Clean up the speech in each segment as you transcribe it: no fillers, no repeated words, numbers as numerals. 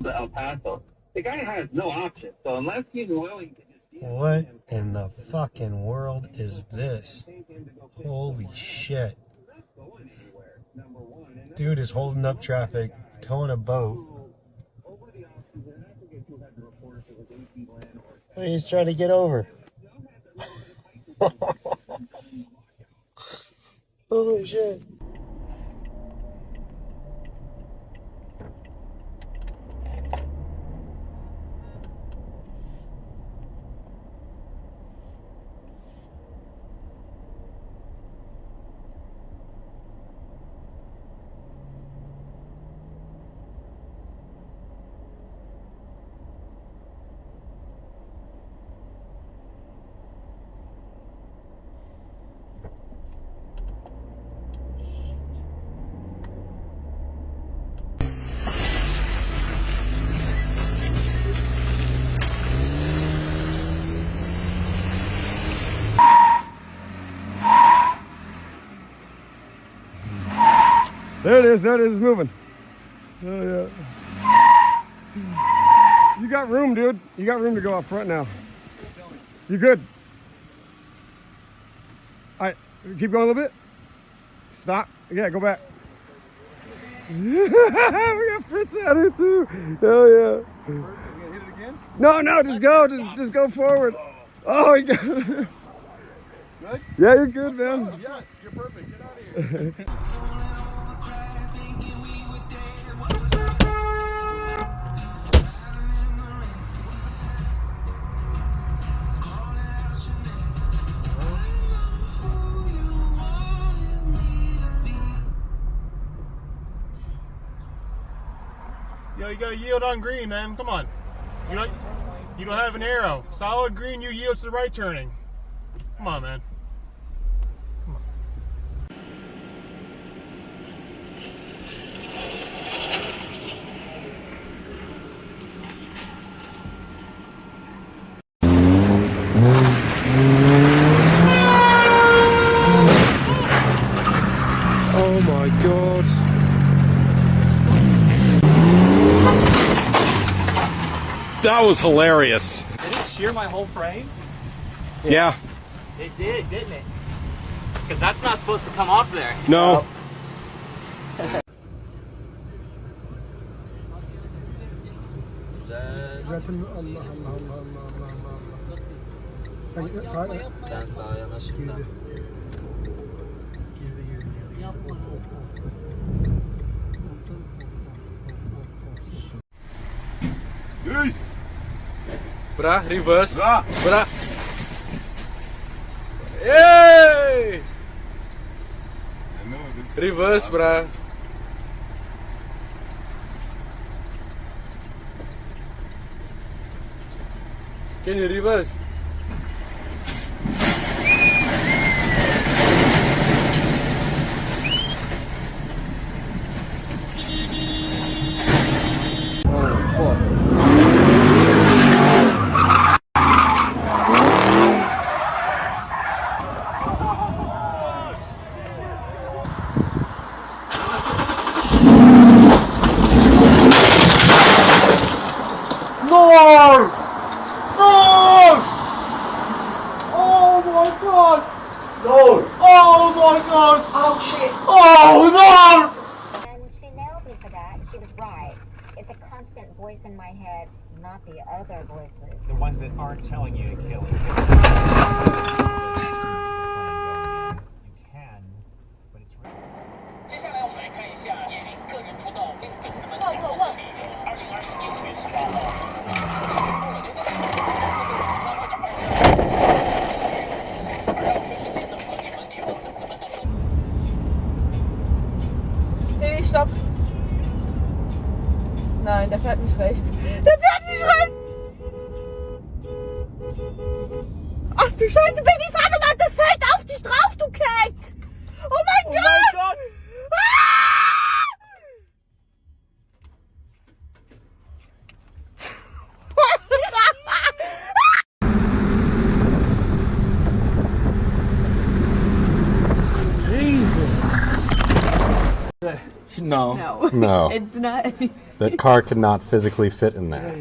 to El Paso, the guy has no option. So unless he's willing to just what in the fucking world is this? Holy shit. Dude is holding up traffic, towing a boat. He's trying to get over. Holy shit. There it is, it's moving. Oh yeah. You got room, dude. You got room to go up front now. You good? All right, keep going a little bit. Stop. Yeah, go back. We got Fritz out here too. Hell yeah. Hit it again? No, just go. Just go forward. Oh, you got it. Good? Yeah, you're good, man. Yeah, you're perfect. Get out of here. Yo, you gotta yield on green, man. Come on. You don't have an arrow. Solid green, you yield to the right turning. Come on, man. Come on. Oh my God. That was hilarious. Did it shear my whole frame? Yeah. It did, didn't it? Because that's not supposed to come off there. No. Bra, reverse. Bra. Hey! Reverse, bra. Can you reverse? And she nailed me for that. She was right. It's a constant voice in my head, not the other voices. The ones that aren't telling you to kill it. You can, but it's really... 接下来我们来看一下叶琳个人出道为粉丝们提供的理由。2020年5月18号，出理宣布了刘德华而让全世界的粉迷们听到粉丝们都说。Nee, stopp. Nein, der fährt nicht rechts. Der fährt nicht rechts! Ach du Scheiße, Baby, fahr doch mal, das fällt auf dich drauf, du Keck! Oh mein Gott! Oh mein Gott! No. No. It's not. That car could not physically fit in there.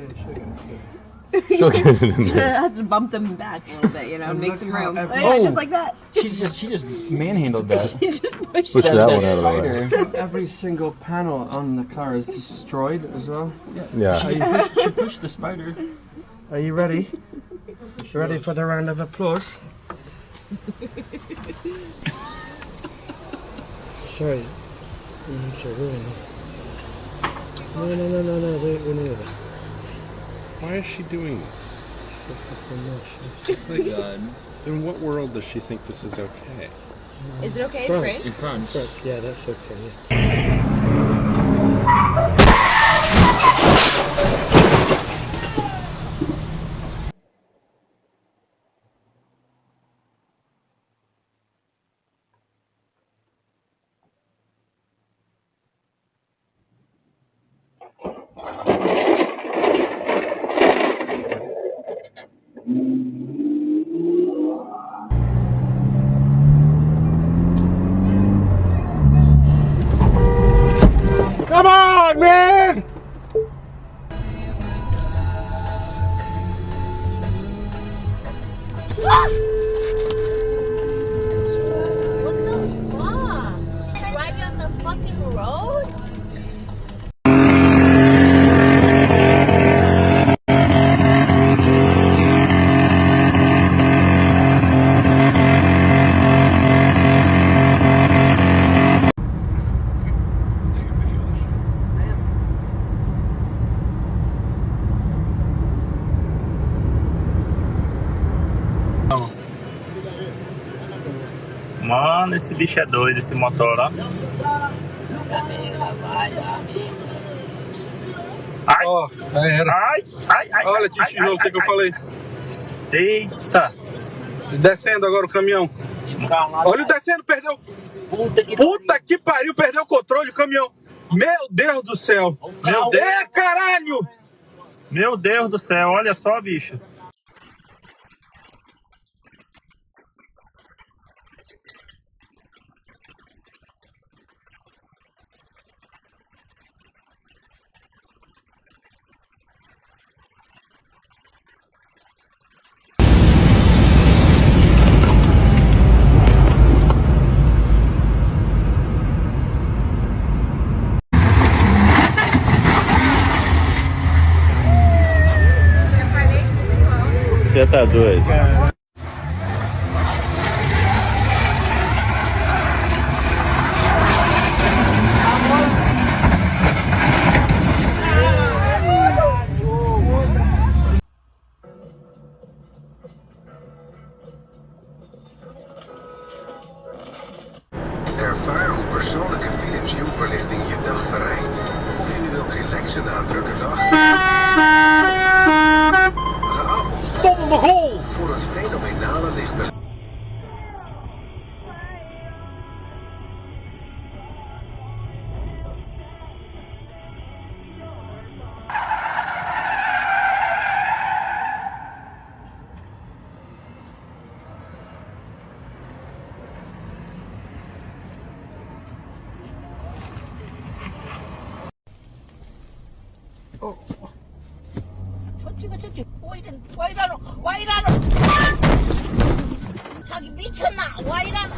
She'll get it in there. Has to bump them back a little bit, you know, and make some room. Just like that. She just manhandled that. She just pushed Push it. that one out of the way. Every single panel on the car is destroyed as well. Yeah. She pushed the spider. Are you ready? Ready for the round of applause? Sorry. To ruin it. No, we need it. Why is she doing this? Oh my god. In what world does she think this is okay? Is it okay in France? In France. Yeah, that's okay. Come on, man! What the fuck? Driving on the fucking road? Mano, esse bicho é doido, esse motor, ó. Ai, Ó, já era. ai. Olha, Tijolo, o que eu falei? Eita. Descendo agora o caminhão. Olha o descendo, perdeu. Puta que pariu, perdeu o controle, o caminhão. Meu Deus do céu. Meu Deus, caralho. Meu Deus do céu, olha só, bicho. Você tá doido? Ervaar hoe persoonlijke Philips Hue-verlichting je dag verrijkt. Of je nu wilt relaxen na een drukke dag. Stomme goal! Voor een fenomenale lichtbeleving. 저쪽이 와 이러노 자기 미쳤나 와 이러노